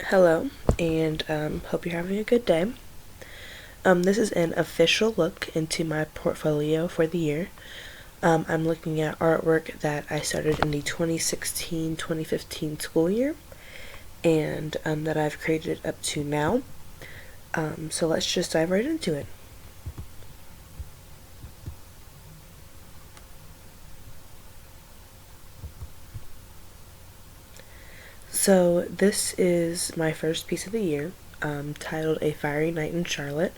Hello, and hope you're having a good day. This is an official look into my portfolio for the year. I'm looking at artwork that I started in the 2016-2015 school year and that I've created up to now. So let's just dive right into it. So this is my first piece of the year, titled A Fiery Night in Charlotte.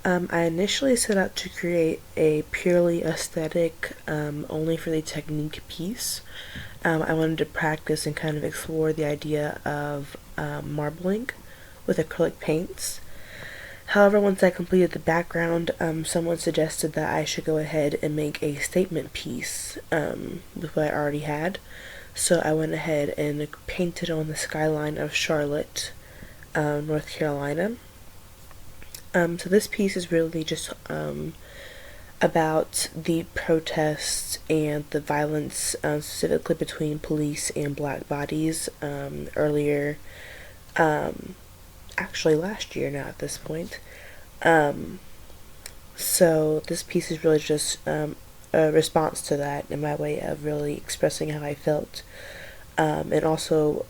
I initially set out to create a purely aesthetic, only for the technique piece. I wanted to practice and kind of explore the idea of marbling with acrylic paints. However, once I completed the background, someone suggested that I should go ahead and make a statement piece with what I already had. So I went ahead and painted on the skyline of Charlotte, North Carolina. So this piece is really just about the protests and the violence, specifically between police and black bodies, earlier, actually last year now at this point. So this piece is really just a response to that in my way of really expressing how I felt, and also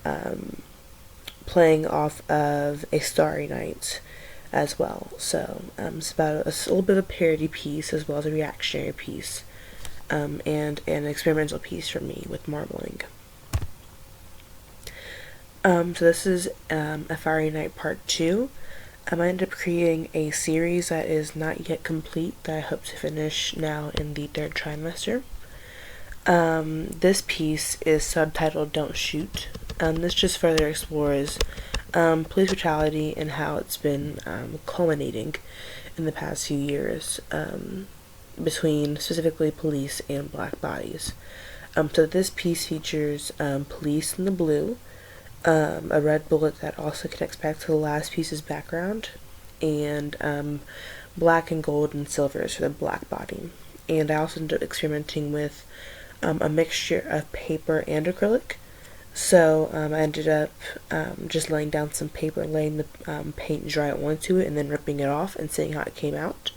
playing off of A Starry Night as well. So it's about a little bit of a parody piece as well as a reactionary piece, and an experimental piece for me with marbling. So this is A Fiery Night Part 2. I ended up creating a series that is not yet complete that I hope to finish now in the third trimester. This piece is subtitled Don't Shoot. This just further explores police brutality and how it's been culminating in the past few years, between specifically police and black bodies. So this piece features police in the blue, a red bullet that also connects back to the last piece's background, and black and gold and silvers for the black body. And I also ended up experimenting with a mixture of paper and acrylic. So I ended up just laying down some paper, laying the paint dry onto it, and then ripping it off and seeing how it came out.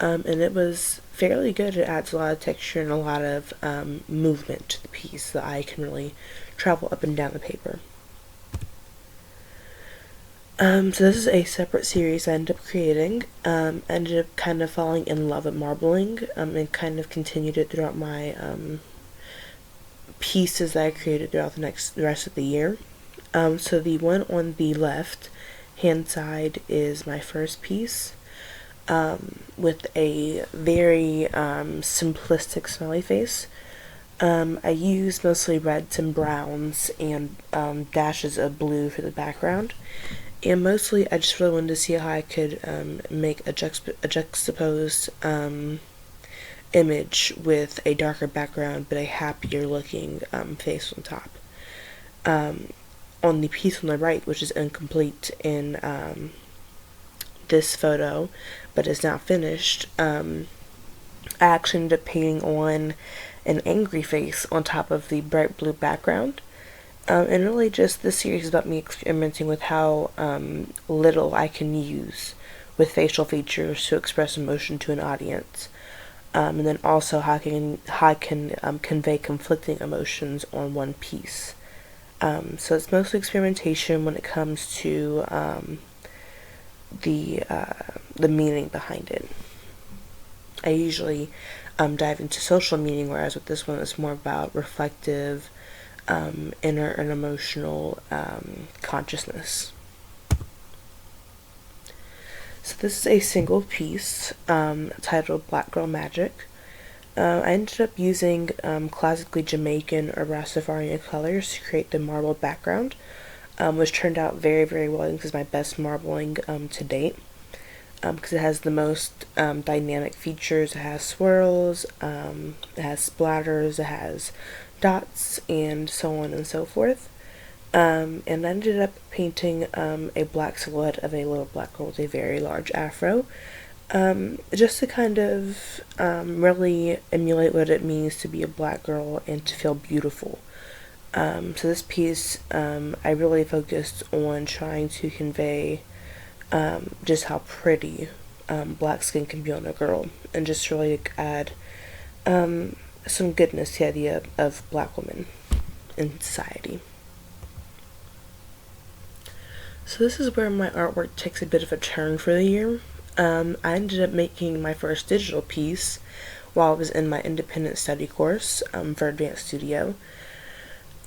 And it was fairly good. It adds a lot of texture and a lot of movement to the piece, so the eye can really travel up and down the paper. So this is a separate series I ended up creating. I ended up kind of falling in love with marbling, and kind of continued it throughout my pieces that I created throughout the rest of the year. So the one on the left hand side is my first piece, with a very simplistic smiley face. I used mostly reds and browns and dashes of blue for the background. And mostly, I just really wanted to see how I could make a juxtaposed image with a darker background but a happier looking face on top. On the piece on the right, which is incomplete in this photo but is now finished, I actually ended up painting on an angry face on top of the bright blue background. And really, just this series is about me experimenting with how little I can use with facial features to express emotion to an audience, and then also how I can convey conflicting emotions on one piece. So it's mostly experimentation when it comes to the meaning behind it. I usually dive into social meaning, whereas with this one, it's more about reflective, inner and emotional consciousness. So this is a single piece titled Black Girl Magic. I ended up using classically Jamaican or Rastafarian colors to create the marble background, which turned out very, very well. I think this is my best marbling to date, because it has the most dynamic features. It has swirls, it has splatters, it has dots, and so on and so forth. And I ended up painting a black silhouette of a little black girl with a very large afro, just to kind of really emulate what it means to be a black girl and to feel beautiful. So this piece, I really focused on trying to convey just how pretty black skin can be on a girl, and just really add some goodness to the idea of black women in society. So this is where my artwork takes a bit of a turn for the year. I ended up making my first digital piece while I was in my independent study course for Advanced Studio.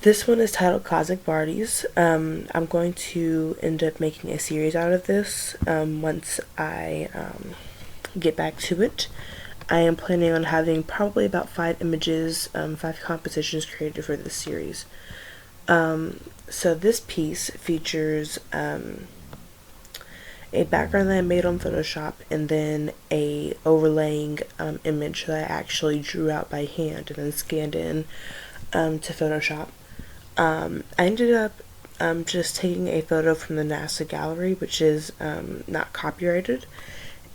This one is titled Cosmic Bodies. I'm going to end up making a series out of this once I get back to it. I am planning on having probably about 5 images, 5 compositions created for this series. So this piece features a background that I made on Photoshop, and then a overlaying image that I actually drew out by hand and then scanned in to Photoshop. I ended up just taking a photo from the NASA gallery, which is not copyrighted,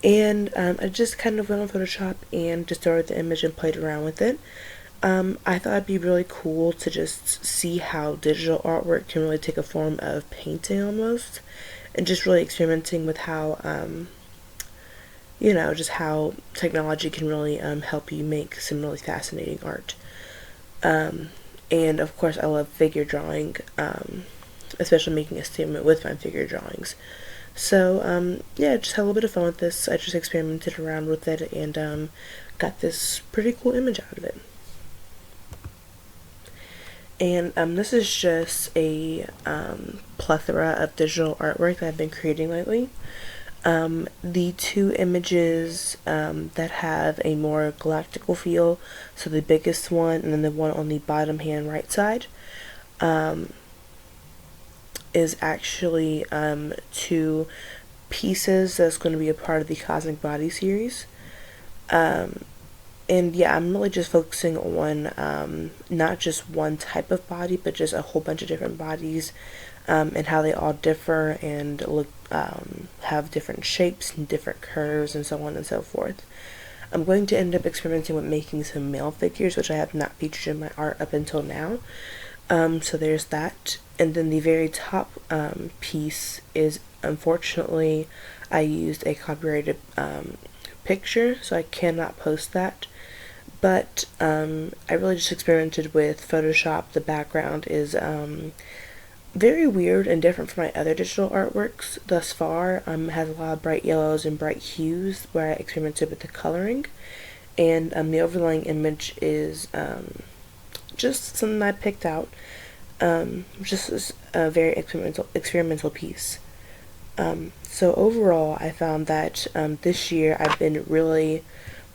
and I just kind of went on Photoshop and just started the image and played around with it. I thought it'd be really cool to just see how digital artwork can really take a form of painting almost, and just really experimenting with how, just how technology can really help you make some really fascinating art. And of course I love figure drawing, especially making a statement with my figure drawings. So yeah, just had a little bit of fun with this. I just experimented around with it and got this pretty cool image out of it. And this is just a plethora of digital artwork that I've been creating lately. The 2 images that have a more galactical feel, so the biggest one and then the one on the bottom hand right side, is actually 2 pieces that's going to be a part of the Cosmic Body series. And yeah, I'm really just focusing on not just one type of body, but just a whole bunch of different bodies, and how they all differ and look, have different shapes and different curves and so on and so forth. I'm going to end up experimenting with making some male figures, which I have not featured in my art up until now. So there's that. And then the very top piece is, unfortunately, I used a copyrighted picture, so I cannot post that. But I really just experimented with Photoshop. The background is very weird and different from my other digital artworks thus far. It has a lot of bright yellows and bright hues where I experimented with the coloring. And the overlaying image is just something I picked out. Just a very experimental piece. So overall, I found that this year I've been really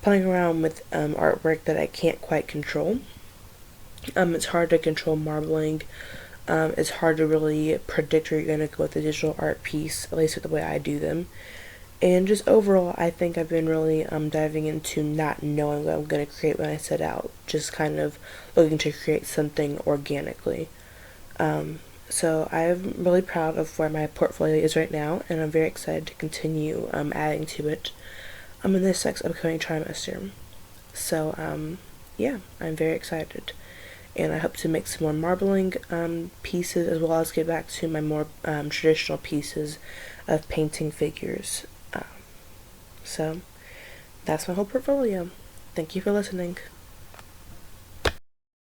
playing around with artwork that I can't quite control. It's hard to control marbling. It's hard to really predict where you're going to go with a digital art piece, at least with the way I do them. And just overall, I think I've been really diving into not knowing what I'm going to create when I set out, just kind of looking to create something organically. So I'm really proud of where my portfolio is right now, and I'm very excited to continue adding to it in this next upcoming trimester. So yeah, I'm very excited, and I hope to make some more marbling pieces, as well as get back to my more traditional pieces of painting figures. So that's my whole portfolio. Thank you for listening.